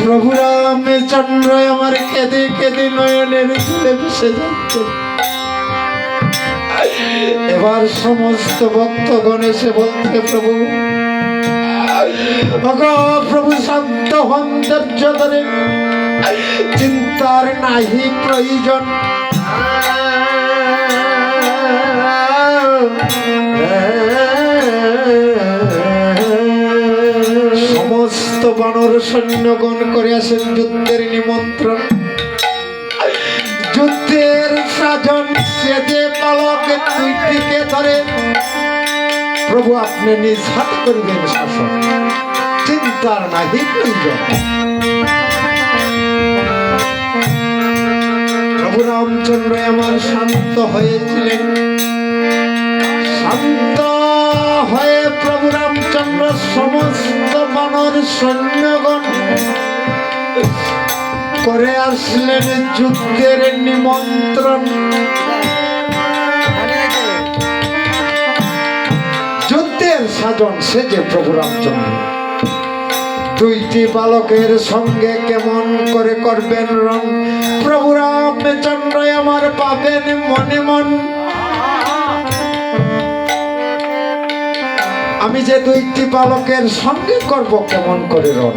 প্রভু রামচন্দ্র আমার কেঁদে কেঁদে নয়নের জলে ভেসে যাচ্ছে। এবার সমস্ত ভক্তগণ এসে বলতে, প্রভু প্রভু শান্ত হন, ধৈর্য ধরে, চিন্তার নাহি প্রয়োজন। সমস্ত বানর সৈন্যগণ করে আসেন যুদ্ধের নিমন্ত্রণ। যুদ্ধের সাজন সেজে পালকের দুই দিকে ধরে, প্রভু আপনি নিজ হাতে করিবেন শাসন, চিন্তার নাহি প্রয়োজন। প্রভু রামচন্দ্র আমার শান্ত হয়েছিলেন। শান্ত হয়ে প্রভু রামচন্দ্র সমস্ত বানর সৈন্যগণ করে আসলেন যুদ্ধের নিমন্ত্রণ। যুদ্ধের সাজন সেজে প্রভু রামচন্দ্র দুইটি বালকের সঙ্গে কেমন করে করবেন রং। প্রভু রামচন্দ্র আমার পাবেন মনে মন, আমি যে দুইটি বালকের সঙ্গে করব কেমন করে রং।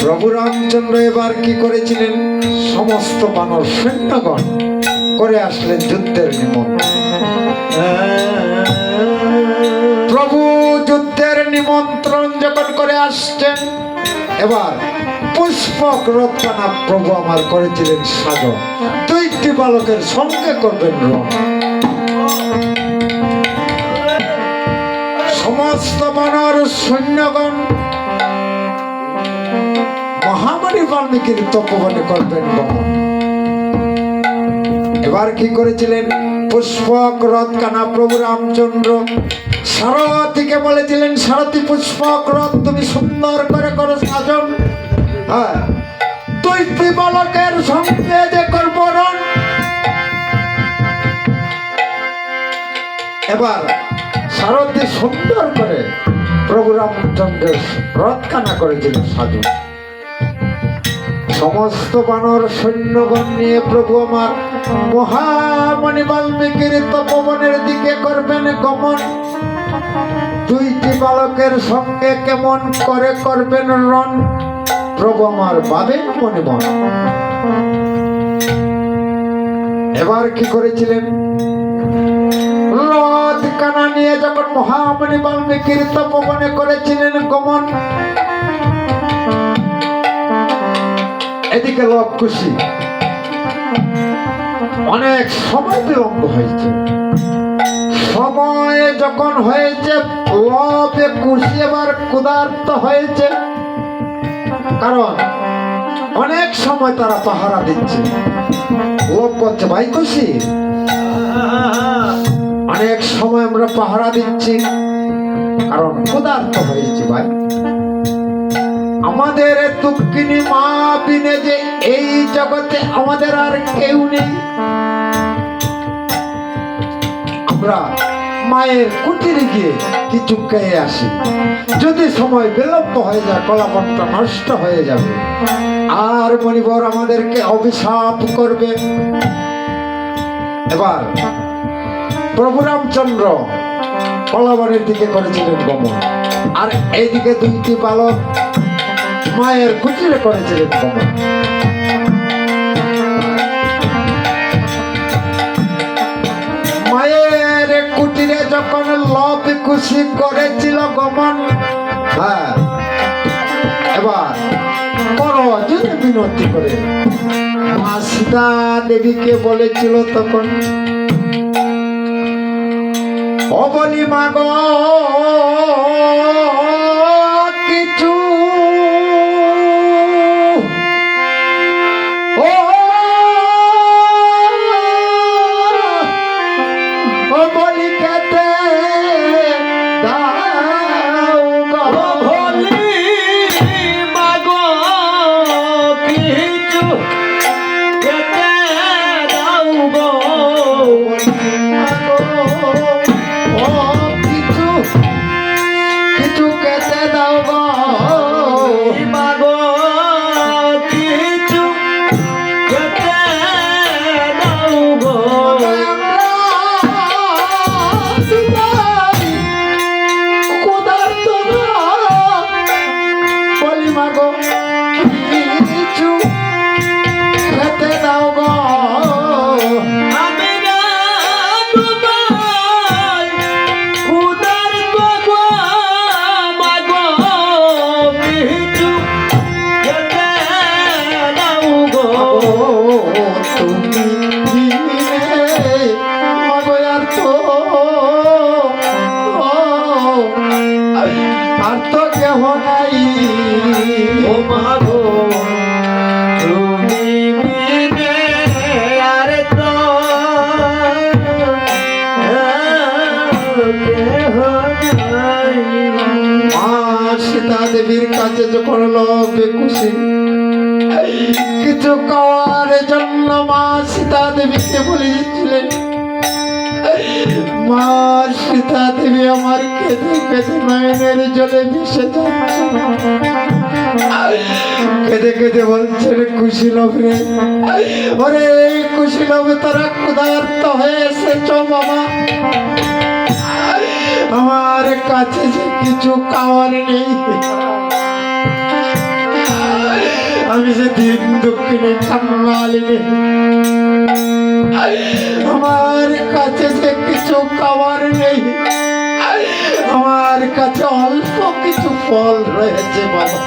প্রভু রামচন্দ্র এবার কি করেছিলেন, সমস্ত বানর সৈন্যগণ করে আসলেন যুদ্ধের নিমন্ত্রণ। প্রভু যুদ্ধের নিমন্ত্রণ যখন করে আসছেন, এবার পুষ্পক রত্না প্রভু আমার করেছিলেন সাজন, দুইটি বালকের সঙ্গে করবেন রং। সমস্ত বানর সৈন্যগণ মহামণি বাল্মীকির তপবনে করবেন গমন। এবার কি করেছিলেন, পুষ্পক রথ কানা প্রভু রামচন্দ্র সারথীকে বলেছিলেন, সারথী পুষ্পক রথ তুমি সুন্দর করে করো সাজন। হ্যাঁ, দুইটি বালকের সঙ্গে যে করবো রণ। এবার সারথী সুন্দর করে প্রভু রামচন্দ্রের রথ কানা করেছিলেন সাজন। সমস্ত বানর সৈন্যগণ নিয়ে প্রভু আমার মহামণি বাল্মীকির তপবনের দিকে করবেন গমন। দুইটি বালকের সঙ্গে কেমন করে করবেন রণ, প্রভু আমার ভাবেন মনে মন। এবার কি করেছিলেন, রথ কানা নিয়ে যখন মহামণি বাল্মীকির তপবনে করেছিলেন গমন, এদিকে লোক খুশি, অনেক সময় বিলম্ব হয়েছে। সময় যখন হয়েছে, লোভে খুশি এবার ক্ষুধার্ত হয়েছে, কারণ অনেক সময় তারা পাহারা দিচ্ছে। লোক বলছে, ভাই খুশি, অনেক সময় আমরা পাহারা দিচ্ছি, কারণ ক্ষুধার্ত হয়েছে ভাই। আমাদের দুঃখিনী মা বিনে যে এই জগতে আমাদের আর কেউ নেই, আমরা মায়ের কুটিরে গিয়ে কিছু খেয়ে আসি। যদি সময় বিলম্ব হয়ে যায়, কলাপনটা নষ্ট হয়ে যাবে, আর মণিবর আমাদেরকে অভিশাপ করবে। এবার প্রভু রামচন্দ্র কলাবনের দিকে করেছিলেন গমন, আর এইদিকে দুইটি বালক মায়ের কুটিরে করেছিলেন গমন। মায়ের কুটিরে যখন লোভ খুশি করেছিল গমন, হ্যাঁ, এবার বড় জোরে বিনতি করে মা সীতা দেবীকে বলেছিল তখন, ও বলি মা গো, কিছু ও বলি খেতে দাও গো, বলি মা গো, কিছু খেতে দাও গো, বলি মা গো, ও কিছু কাছে যখন লোভে খুশি কিছু খাওয়ার জন্য মা সীতা দেবীকে বলেছিলেন, মা সীতা দেবী আমার কেঁদে কেঁদে নয়নের জলে মিশে যাচ্ছে, কেঁদে কেঁদে বলছেন খুশি লোভে, ওরে খুশি লোভে তারা ক্ষুধার্ত হয়ে এসেছ বাবা, আমার কাছে যে কিছু খাওয়ার নেই, আমি যে দিন দক্ষিণে কান্নালিনি, আমার কাছে যে কিছু খাওয়ার নেই, আমার কাছে অল্প কিছু ফল রয়েছে বাবা,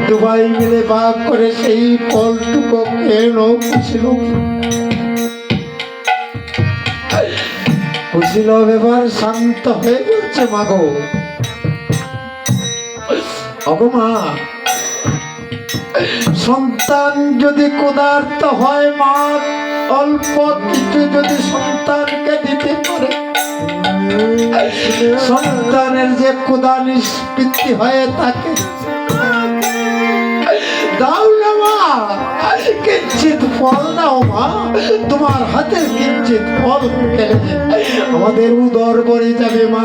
দুবাই মিলে ভাগ করে সেই ফলটুকু কেন খুশি খুশিল এবার শান্ত হয়ে গেছে মাগো, অগমা সন্তান যদি ক্ষুধার্ত হয় মা অল্প কিছু যদি সন্তানকে দিতে পারে, সন্তানের যে ক্ষুধা নিষ্পত্তি হয়ে থাকে, দাও না মা কিঞ্চিত ফল দাও মা, তোমার হাতের কিঞ্চিত ফল খেলে আমাদের উদর ভরে যাবে মা।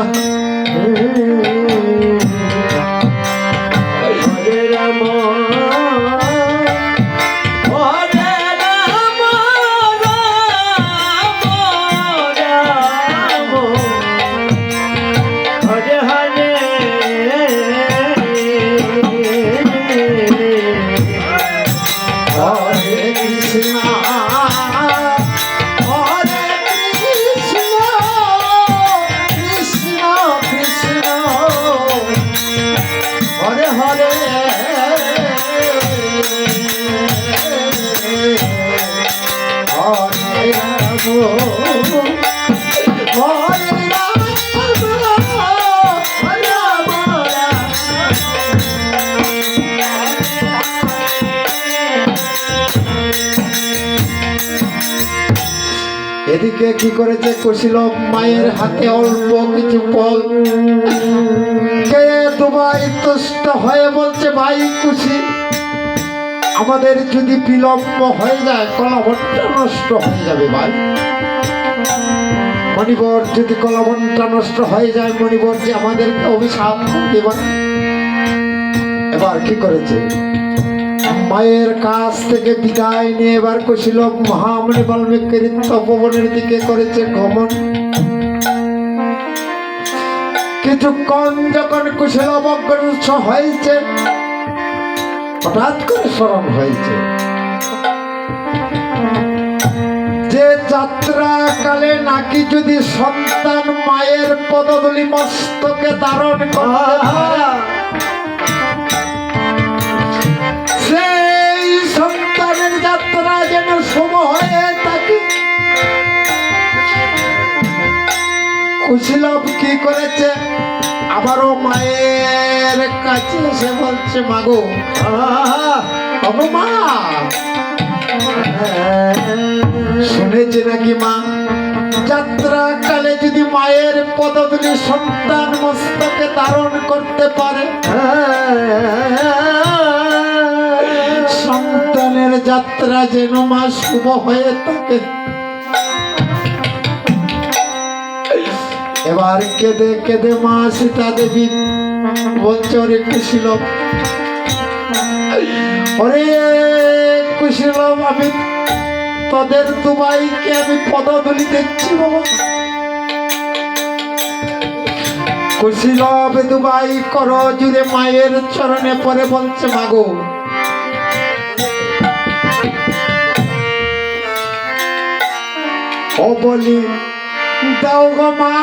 এদিকে কি করেছে কুশিল মায়ের হাতে অল্প কিছু ফল দুবাই তুষ্ট হয়ে বলছে, ভাই খুশি আমাদের যদি বিলম্ব হয়ে যায় কলাবনটা নষ্ট হয়ে যাবে ভাই, মণিবর যদি কলাবনটা নষ্ট হয়ে যায় মণিবর যে আমাদেরকে অভিশাপ দেবে। এবার কি করেছে মায়ের কাছ থেকে বিদায় নিয়ে এবার কুশিল মহামণি বাল্মীকির তপবনের দিকে করেছে গমন। কিছুক্ষণ যখন কুশিল অগ্রসর হয়েছে হঠাৎ করে স্মরণ হয়েছে যে যাত্রা কালে নাকি যদি সন্তান মায়ের পদধূলি মস্তকে ধারণ করতে পারে সেই সন্তানের যাত্রা যেন শুভ হয়ে থাকে। কুশিল কি করেছে আবারও মায়ের কাছে এসে বলছে, মাগো মা শুনেছি নাকি মা যাত্রা কালে যদি মায়ের পদধূলি সন্তান মস্তকে ধারণ করতে পারে সন্তানের যাত্রা যেন মা শুভ হয়ে থাকে। এবার কেঁদে কেঁদে মা সীতা দেবী বলছে, ওরে কুশিল ওরে কুশিল আমি তোদের দুবাইকে আমি পদধূলি দেখছি বাবা। কুশিল দুবাই কর জুড়ে মায়ের চরণে পরে বলছে, মাগো ও বলি দাও গো মা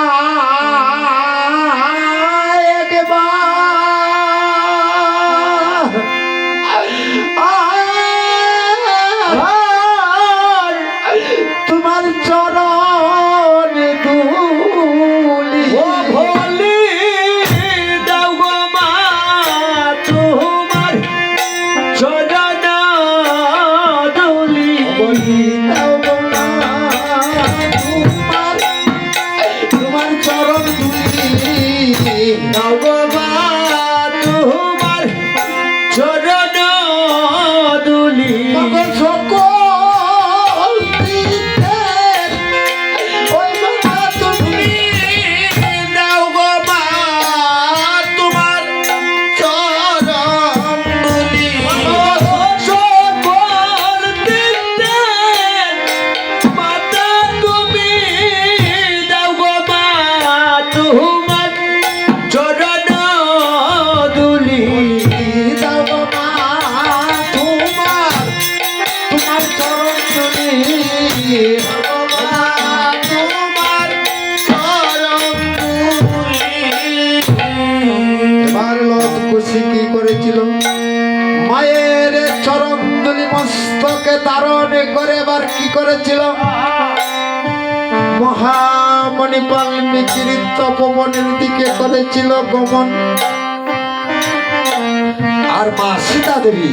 তোমার চরণ ধুলি ভোলি দাও গো মা তোমার চরণ ধুলি বলি দাও গো মা তোমার চরণ ধুলি ভগবান তোমার চরণ দুলি সকল তীর্থের ওই মাতা তুমি দাও গো মা তোমার চরণ দুলি সকল তীর্থের মাতা তুমি দাও গো মা তোমার চরণ দুলি দাও গো মা তোমার তোমার চরণ ধুলি ভগবান তোমার চরণ দুলি এবার লত খুশি কি করেছিল মায়ের চরণ ধুলি মস্তকে ধারণ করে এবার কি করেছিল মহামণি বাল্মীকির তপবনের দিকে করেছিল গমন আর মা সীতা দেবী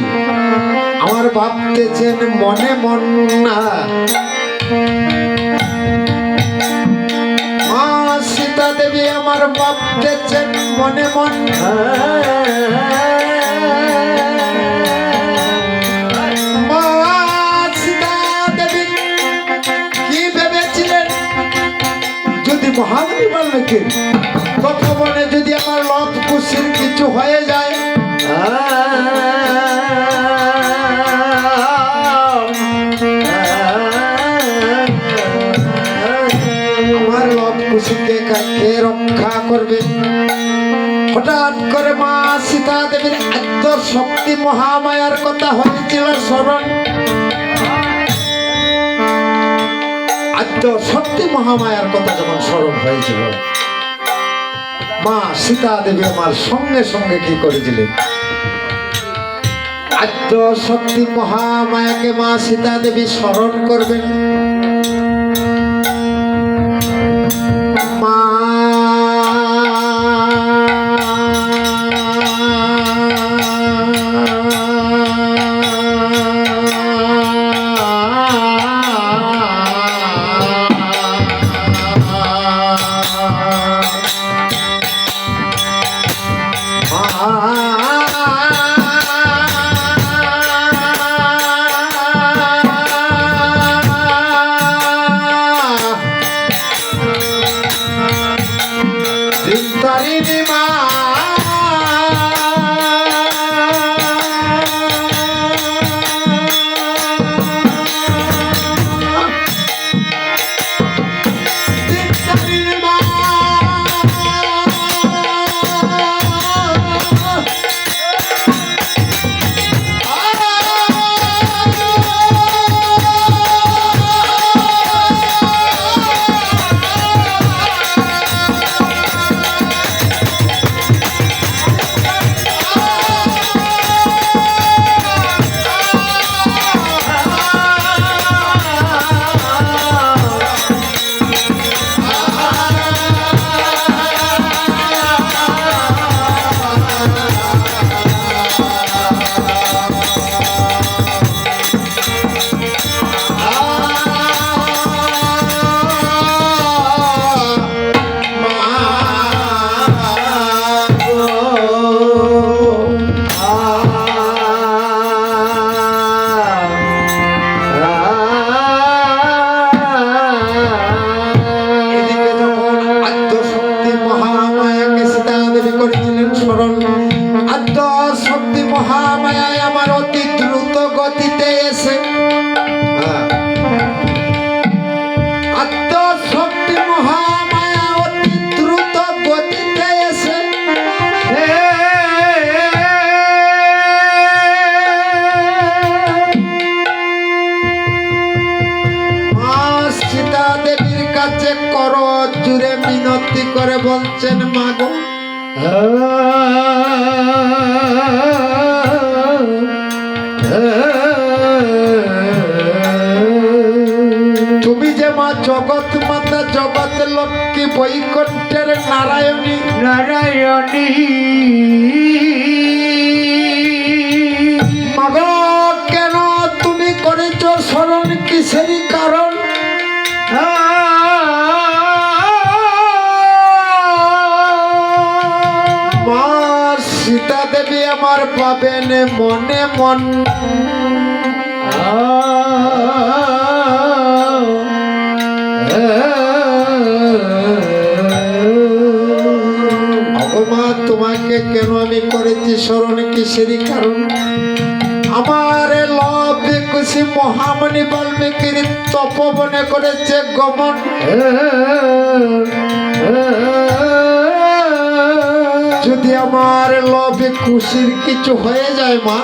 আমার ভাবতেছেন মনে মন না মা সীতা দেবী আমার ভাবতেছেন মনে মন মা সীতা দেবী কি ভেবেছিলেন যদি মহামণি বাল্মীকির তপবনে যদি আমার লব কুশির কিছু হয়ে যায় আমার লব কুশিকে কে রক্ষা করবে হঠাৎ করে মা সীতা দেবীর এত শক্তি মহামায়ার কথা হয়েছিল স্মরণ আদ্য শক্তি মহামায়ার কথা যখন স্মরণ হয়েছিল মা সীতা দেবী আমার সঙ্গে সঙ্গে কি করেছিলেন আদ্য শক্তি মহামায়াকে মা সীতা দেবী স্মরণ করবেন মা তারিণী মা তারিণী মা মিনতি করে বলছেন মাগো তুমি যে মা জগৎ মাতা জগৎ লক্ষ্মী বৈকুণ্ঠের নারায়ণী নারায়ণী মাগো কেন তুমি করেছ স্মরণ কিসেরই কারণ সীতা দেবী আমার পাবেন মনে মন। মা তোমাকে কেন আমি করেছি স্মরণ, কিসেরই কারণ? আমার লব খুশি মহামণি বাল্মীকির তপবনে করেছে গমন। যদি আমার লবে খুশির কিছু হয়ে যায় মা,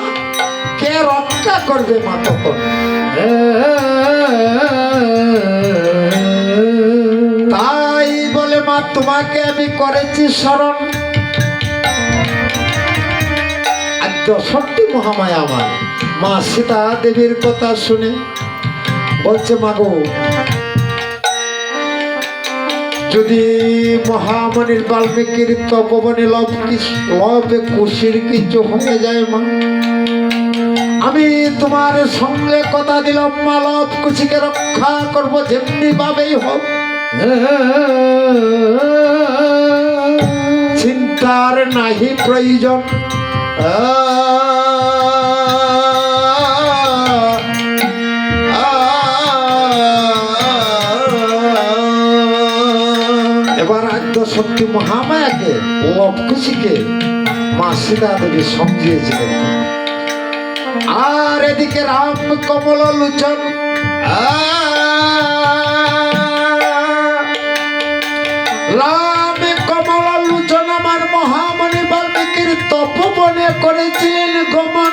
কে রক্ষা করবে মা তখন? তাই বলে মা তোমাকে আমি করেছি স্মরণ। সত্যি মহামায়া আমার মা সীতা দেবীর কথা শুনে বলছে, মাগো যদি মহামণির বাল্মীকির তপবনে লবে খুশির কিছু হয়ে যায় মা, আমি তোমার সঙ্গে কথা দিলাম মা, লব খুশিকে রক্ষা করবো যেমনি ভাবেই হোক। চিন্তার নাহি প্রয়োজন। এবার আদ্য সত্যি মহামায়াকে লব খুশিকে মা সীতা দেবী সমঝিয়েছিলেন। আর এদিকে রাম কমল লোচন রাম কমল লোচন আমার মহামণি বাল্মীকির তপবনে করেছিলেন গমন।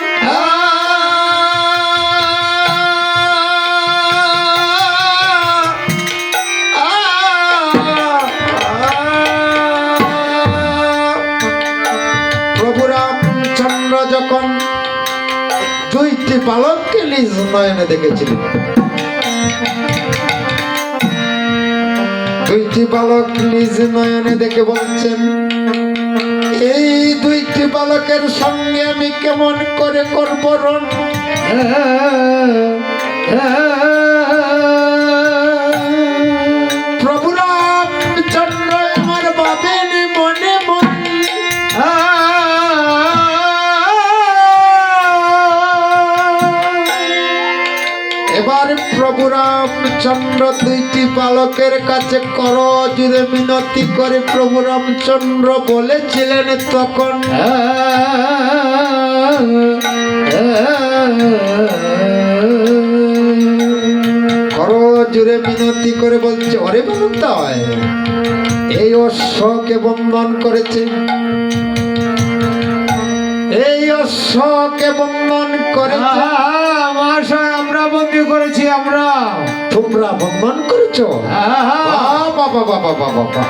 প্রভু রামচন্দ্র যখন দুইটি বালককে নিজ নয়নে দেখেছিলেন, দুইটি বালক নিজ নয়নে দেখে বলছেন, এই দুইটি বালকের সঙ্গে আমি কেমন করে করব রণ? প্রভু রামচন্দ্র আমার ভাবেন মনে মন। এবার প্রভু রামচন্দ্র দুইটি বালকের কাছে করজোড়ে মিনতি করে প্রভু রামচন্দ্র বলেছিলেন তখন, করজোড়ে মিনতি করে বলছে, ওরে বালকদ্বয়, এই অশ্বকে বন্ধন করেছে, এই অশ্বকে বন্ধন করেছে। আমরা বন্দি করেছি, আমরা তোমরা বন্ধন করেছো? বাবা বাবা বাবা বাবা,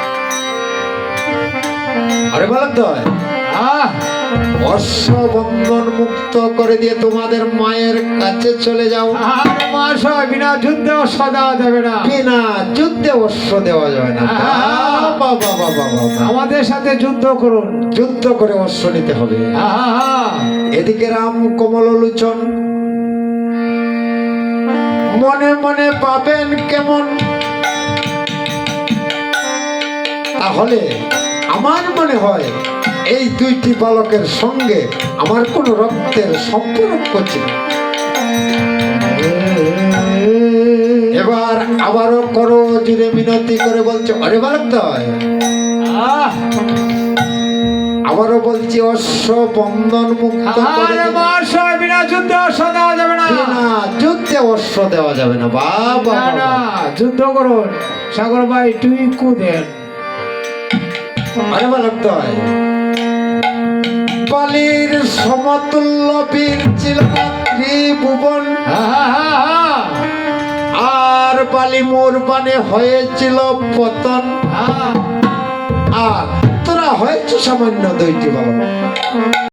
আরে বালকদ্বয়, অশ্ব বন্ধন মুক্ত করে দিয়ে তোমাদের মায়ের কাছে চলে যাও। বিনা যুদ্ধে অশ্ব দেওয়া যাবে না, বিনা যুদ্ধে অশ্ব দেওয়া যাবে না। বাবা বাবা বাবা, আমাদের সাথে যুদ্ধ করুন, যুদ্ধ করে অশ্ব নিতে হবে। এদিকে রাম কমল লোচন মনে মনে পাবেন কেমন? তাহলে আমার মনে হয় এই দুইটি বালকের সঙ্গে আমার কোন রক্তের সম্পর্ক ছিল। এবার আবারও করজোড়ে মিনতি করে বলছে, আরে বালকদ্বয়, আবারও বলছি অশ্ব বন্ধন মুক্ত করে বিনা যুদ্ধে অশ্ব দেওয়া যাবে না, বিনা যুদ্ধে অশ্ব দেওয়া যাবে না। বাবা যুদ্ধ করুন। সাগর ভাই তুই কুদেন। আরে বালকদ্বয়, বালির সমতুল্য বীর ছিল ত্রিভুবন, আর বালি মোর বানে হয়েছিল পতন, আর তোরা হয়েছে সামান্য দুইটি বালক।